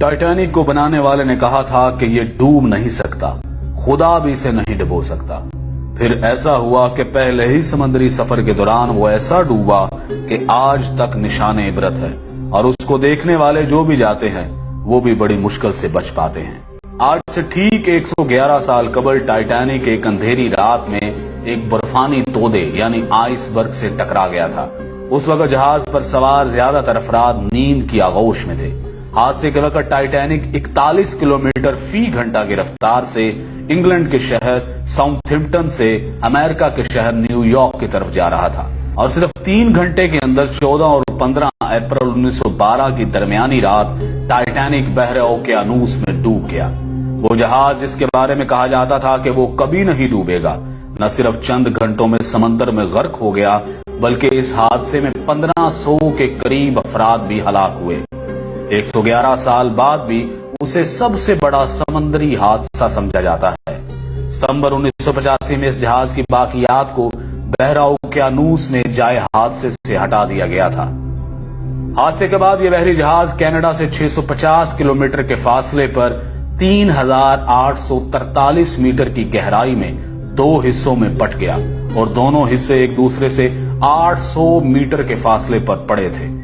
Titanic को बनाने वाले ने कहा था कि ये डूब नहीं सकता, खुदा भी इसे नहीं डुबो सकता। फिर ऐसा हुआ कि पहले ही समुद्री सफर के दौरान वो ऐसा डूबा कि आज तक निशाने इबरत है, और उसको देखने वाले जो भी जाते हैं वो भी बड़ी मुश्किल से बच पाते हैं। आज से ठीक 111 साल कबल टाइटैनिक एक अंधेरी रात में एक बर्फानी तोदे यानी आइसबर्ग से टकरा गया था। उस वक्त जहाज पर सवार ज्यादातर अफराद नींद की आगोश में थे। हादसे के वक्त टाइटैनिक 41 किलोमीटर फी घंटा की रफ्तार से इंग्लैंड के शहर साउथहैम्पटन से अमेरिका के शहर न्यूयॉर्क की तरफ जा रहा था, और सिर्फ 3 घंटे के अंदर 14 और 15 अप्रैल 1912 की दरमियानी रात टाइटैनिक बहरे ओकेयानूस में डूब गया। वो जहाज जिसके बारे में कहा जाता था कि वो कभी नहीं डूबेगा, न सिर्फ चंद घंटों में समंदर में गर्क हो गया, बल्कि इस हादसे में 1500 के करीब अफराद भी हलाक हुए। 111 साल बाद भी उसे सबसे बड़ा समंदरी हादसा समझा जाता है। सितंबर 1985 में इस जहाज की बाकियात को बहरा ओकेयानूस में जाए हादसे से हटा दिया गया था। हादसे के बाद यह बहरी जहाज कनाडा से 650 किलोमीटर के फासले पर 3843 मीटर की गहराई में 2 हिस्सों में बट गया, और दोनों हिस्से एक दूसरे से 800 मीटर के फासले पर पड़े थे।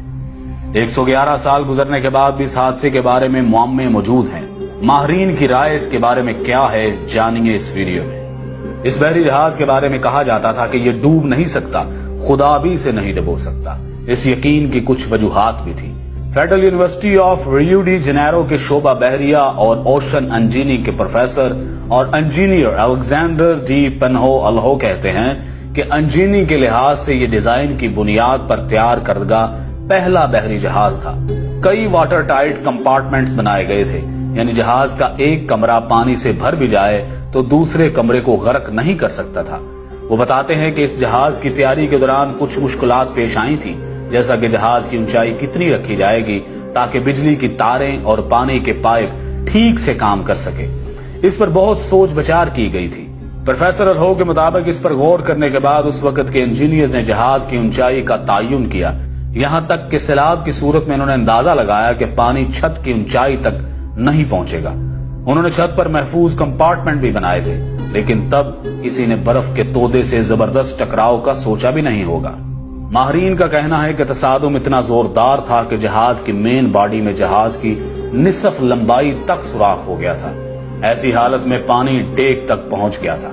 111 साल गुजरने के बाद भी इस हादसे के बारे में मुअम्मे मौजूद हैं। माहिरीन की राय इसके बारे में क्या है, जानिए इस वीडियो में। इस बहरी जहाज के बारे में कहा जाता था कि यह डूब नहीं सकता, खुदा भी इसे नहीं डुबो सकता। इस यकीन की कुछ वजूहात भी थी। Federal university of Rio de Janeiro के शोबा बहरिया और ओशन इंजीनियरिंग के प्रोफेसर और इंजीनियर अलेक्जेंडर डी पेन्हो अल्हो कहते हैं कि इंजीनियरिंग के लिहाज से यह डिजाइन की बुनियाद पर तैयार करदा पहला बहरी जहाज था। कई वाटर टाइट कंपार्टमेंट्स बनाए गए थे, यानी जहाज का एक कमरा पानी से भर भी जाए तो दूसरे कमरे को गर्क नहीं कर सकता था। वो बताते हैं कि इस जहाज की तैयारी के दौरान कुछ मुश्किलात पेश आई थी, जैसा कि जहाज की ऊंचाई कितनी रखी जाएगी ताकि बिजली की तारें और पानी के पाइप ठीक से काम कर सके। इस पर बहुत सोच विचार की गई थी। प्रोफेसर अल्हो के मुताबिक इस पर गौर करने के बाद उस वक्त के इंजीनियर्स ने जहाज की ऊंचाई का तयन किया। यहां तक कि सैलाब की सूरत में उन्होंने अंदाजा लगाया कि पानी छत की ऊंचाई तक नहीं पहुंचेगा। उन्होंने छत पर महफूज कंपार्टमेंट भी बनाए थे, लेकिन तब किसी ने बर्फ के तोदे से जबरदस्त टकराव का सोचा भी नहीं होगा। माहिरीन का कहना है कि तसादुम इतना जोरदार था कि जहाज की मेन बॉडी में जहाज की निसफ लंबाई तक सुराख हो गया था। ऐसी हालत में पानी डेक तक पहुंच गया था।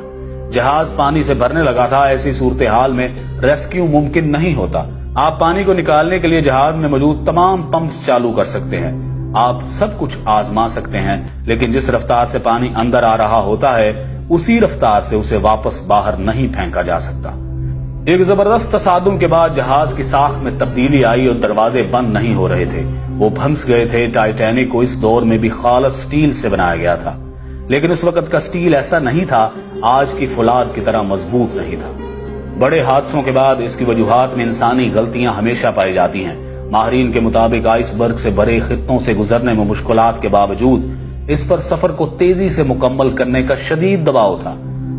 जहाज पानी से भरने लगा था। ऐसी सूरत हाल में रेस्क्यू मुमकिन नहीं होता। आप पानी को निकालने के लिए जहाज में मौजूद तमाम पंप्स चालू कर सकते हैं, आप सब कुछ आजमा सकते हैं, लेकिन जिस रफ्तार से पानी अंदर आ रहा होता है उसी रफ्तार से उसे वापस बाहर नहीं फेंका जा सकता। एक जबरदस्त तसादुम के बाद जहाज की साख में तब्दीली आई और दरवाजे बंद नहीं हो रहे थे, वो भंस गए थे। टाइटैनिक को इस दौर में भी खालस स्टील से बनाया गया था, लेकिन उस वक्त का स्टील ऐसा नहीं था, आज की फुलाद की तरह मजबूत नहीं था। बड़े हादसों के बाद इसकी वजूहात में इंसानी गलतियां हमेशा पाई जाती हैं। माहिरीन के मुताबिक आइसबर्ग से भरे खित्तों से गुजरने में मुश्किलात के बावजूद इस पर सफर को तेजी से मुकम्मल करने का शदीद दबाव था।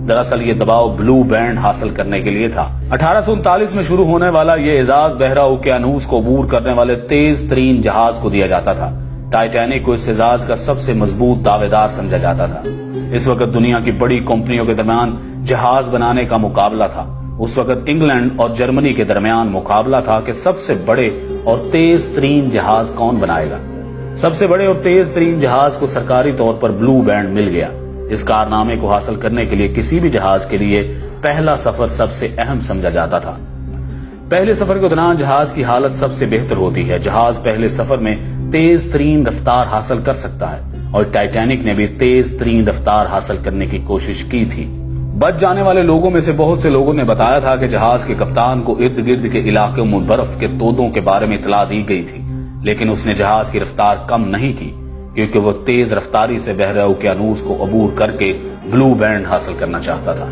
दरअसल ये दबाव ब्लू बैंड हासिल करने के लिए था। 1839 में शुरू होने वाला ये एजाज बहरा ओकेयानूस को अबूर करने वाले तेज तरीन जहाज को दिया जाता था। टाइटैनिक को इस एजाज का सबसे मजबूत दावेदार समझा जाता था। इस वक्त दुनिया की बड़ी कंपनियों के दरमियान जहाज बनाने का मुकाबला था। उस वक्त इंग्लैंड और जर्मनी के दरमियान मुकाबला था कि सबसे बड़े और तेज तरीन जहाज कौन बनाएगा। सबसे बड़े और तेज तरीन जहाज को सरकारी तौर पर ब्लू बैंड मिल गया। इस कारनामे को हासिल करने के लिए किसी भी जहाज के लिए पहला सफर सबसे अहम समझा जाता था। पहले सफर के दौरान जहाज की हालत सबसे बेहतर होती है। जहाज पहले सफर में तेज तरीन रफ्तार हासिल कर सकता है, और टाइटैनिक ने भी तेज तरीन रफ्तार हासिल करने की कोशिश की थी। बच जाने वाले लोगों में से बहुत से लोगों ने बताया था कि जहाज के कप्तान को इर्द गिर्द के इलाके में बर्फ के तोदों के बारे में इतला दी गई थी, लेकिन उसने जहाज की रफ्तार कम नहीं की, क्योंकि वो तेज रफ्तारी से बहरे ओकेयानूस को अबूर करके ब्लू बैंड हासिल करना चाहता था।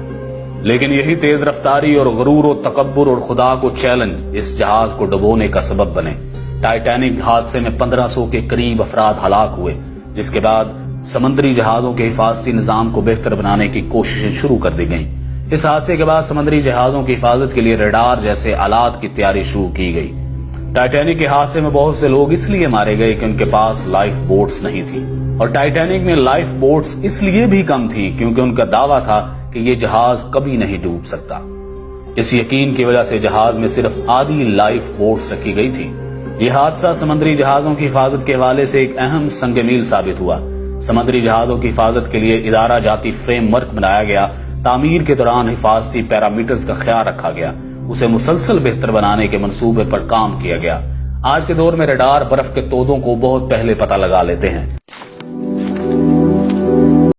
लेकिन यही तेज रफ्तारी और गरूर और तकब्बुर और खुदा को चैलेंज इस जहाज को डुबोने का सबब बने। टाइटैनिक हादसे में 1500 के करीब अफराद हलाक हुए, जिसके बाद समुद्री जहाजों के हिफाजती निजाम को बेहतर बनाने की कोशिशें शुरू कर दी गईं। इस हादसे के बाद समुद्री जहाजों की हिफाजत के लिए रडार जैसे आलात की तैयारी शुरू की गई। ٹائٹینک کے حادثے میں بہت سے لوگ اس لیے مارے گئے کہ ان کے پاس لائف بوٹس نہیں تھی، اور ٹائٹینک میں لائف بوٹس اس لیے بھی کم تھی کیونکہ ان کا دعویٰ تھا کہ یہ جہاز کبھی نہیں ڈوب سکتا۔ اس یقین کی وجہ سے جہاز میں صرف آدھی لائف بوٹس رکھی گئی تھی۔ یہ حادثہ سمندری جہازوں کی حفاظت کے حوالے سے ایک اہم سنگ میل ثابت ہوا۔ سمندری جہازوں کی حفاظت کے لیے ادارہ جاتی فریم ورک بنایا گیا، تعمیر کے دوران حفاظتی پیرامیٹرز کا خیال رکھا گیا، اسے مسلسل بہتر بنانے کے منصوبے پر کام کیا گیا۔ آج کے دور میں ریڈار برف کے تودوں کو بہت پہلے پتہ لگا لیتے ہیں۔